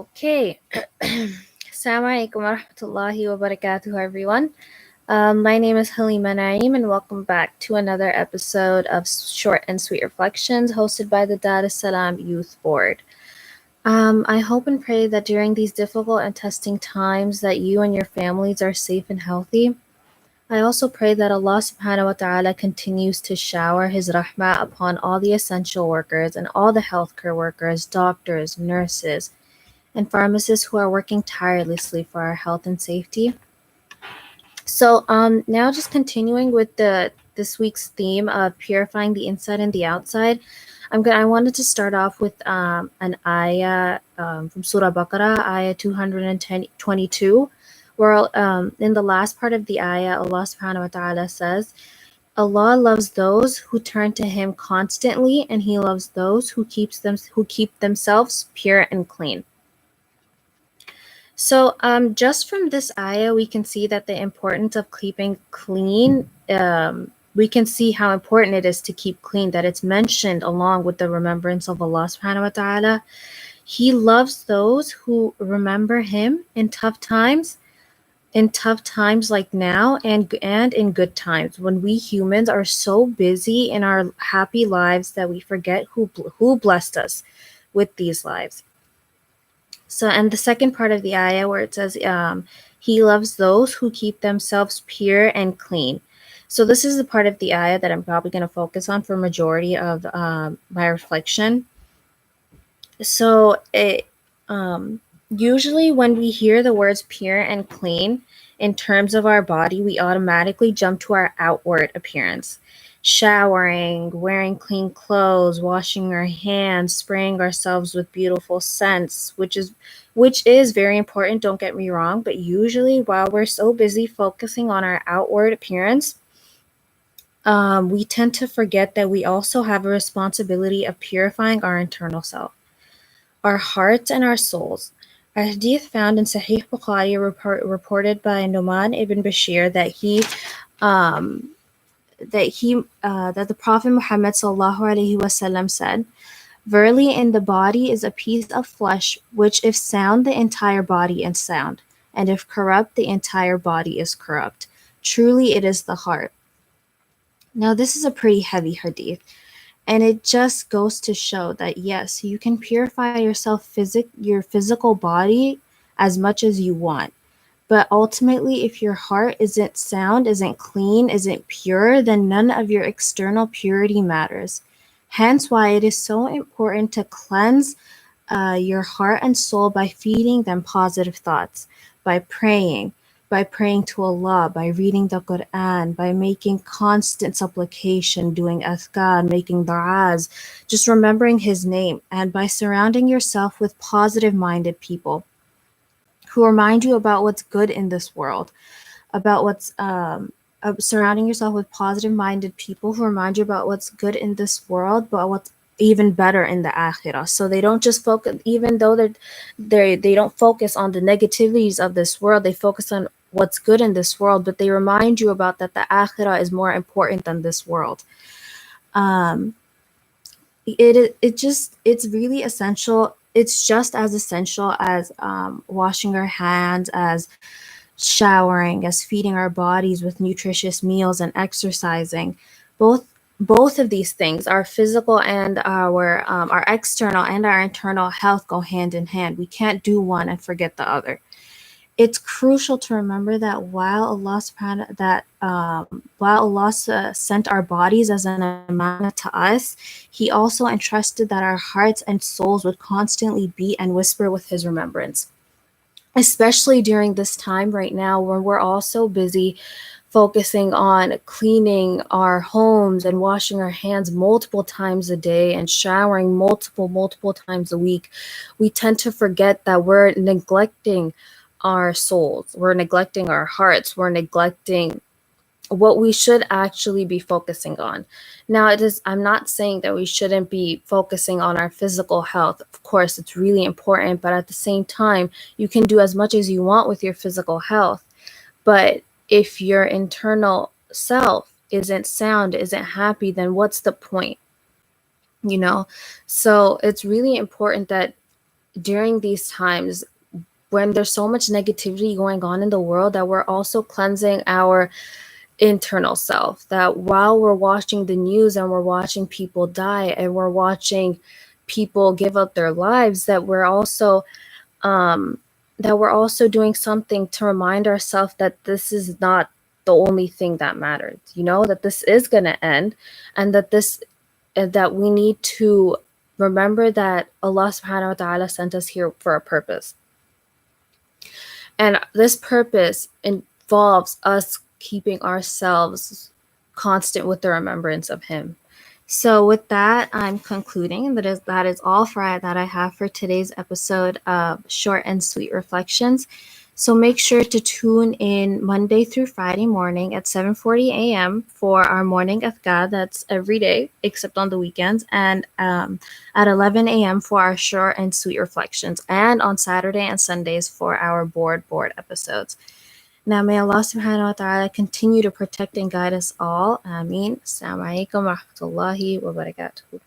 Okay. Assalamu alaikum wa rahmatullahi wa barakatuh, everyone. My name is Halima Naeem, and welcome back to another episode of Short and Sweet Reflections hosted by the Dar-us-Salaam Youth Board. I hope and pray that during these difficult and testing times that you and your families are safe and healthy. I also pray that Allah subhanahu wa ta'ala continues to shower His rahmah upon all the essential workers and all the healthcare workers, doctors, nurses, and pharmacists who are working tirelessly for our health and safety. So now just continuing with this week's theme of purifying the inside and the outside. I wanted to start off with an ayah from Surah Baqarah, ayah 222, where in the last part of the ayah, Allah subhanahu wa ta'ala says, Allah loves those who turn to Him constantly, and He loves those who keep themselves pure and clean. So, just from this ayah, we can see that the importance of keeping clean. We can see how important it is to keep clean. That it's mentioned along with the remembrance of Allah Subhanahu wa Taala. He loves those who remember Him in tough times like now, and in good times when we humans are so busy in our happy lives that we forget who blessed us with these lives. So, and the second part of the ayah where it says, He loves those who keep themselves pure and clean. So this is the part of the ayah that I'm probably going to focus on for majority of my reflection. So usually when we hear the words pure and clean in terms of our body, we automatically jump to our outward appearance. Showering, wearing clean clothes, washing our hands, spraying ourselves with beautiful scents, which is very important, don't get me wrong, but usually while we're so busy focusing on our outward appearance, we tend to forget that we also have a responsibility of purifying our internal self, our hearts and our souls. A hadith found in Sahih Bukhari reported by Numan ibn Bashir that the Prophet Muhammad sallallahu alaihi wasallam said, "Verily, in the body is a piece of flesh which, if sound, the entire body is sound, and if corrupt, the entire body is corrupt. Truly, it is the heart." Now, this is a pretty heavy hadith. And it just goes to show that yes, you can purify your physical body as much as you want. But ultimately, if your heart isn't sound, isn't clean, isn't pure, then none of your external purity matters. Hence why it is so important to cleanse your heart and soul by feeding them positive thoughts, by praying, to Allah, by reading the Quran, by making constant supplication, doing athkar, making du'as, just remembering His name, and by surrounding yourself with positive-minded people who remind you about what's good in this world, about what's surrounding yourself with positive-minded people who remind you about what's good in this world, but what's even better in the akhirah. So they don't just focus, even though they don't focus on the negativities of this world, they focus on what's good in this world, but they remind you about that the akhirah is more important than this world. It's really essential. It's just as essential as washing our hands, as showering, as feeding our bodies with nutritious meals and exercising. Both of these things, our physical and our external and our internal health, go hand in hand. We can't do one and forget the other. It's crucial to remember that while Allah sent our bodies as an amana to us, He also entrusted that our hearts and souls would constantly beat and whisper with His remembrance. Especially during this time right now where we're all so busy focusing on cleaning our homes and washing our hands multiple times a day and showering multiple times a week, we tend to forget that we're neglecting our souls, we're neglecting our hearts, we're neglecting what we should actually be focusing on. Now, I'm not saying that we shouldn't be focusing on our physical health. Of course, it's really important, but at the same time, you can do as much as you want with your physical health. But if your internal self isn't sound, isn't happy, then what's the point? So it's really important that during these times when there's so much negativity going on in the world, that we're also cleansing our internal self, that while we're watching the news and we're watching people die and we're watching people give up their lives, that we're also doing something to remind ourselves that this is not the only thing that matters, that this is going to end, and that we need to remember that Allah subhanahu wa ta'ala sent us here for a purpose. And this purpose involves us keeping ourselves constant with the remembrance of Him. So with that, I'm concluding. That is all that I have for today's episode of Short and Sweet Reflections. So make sure to tune in Monday through Friday morning at 7:40 a.m. for our morning adhkar. That's every day except on the weekends, and at 11 a.m. for our Short and Sweet Reflections, and on Saturday and Sundays for our board episodes. Now may Allah subhanahu wa ta'ala continue to protect and guide us all. Ameen. Assalamu alaikum wa rahmatullahi wa barakatuh.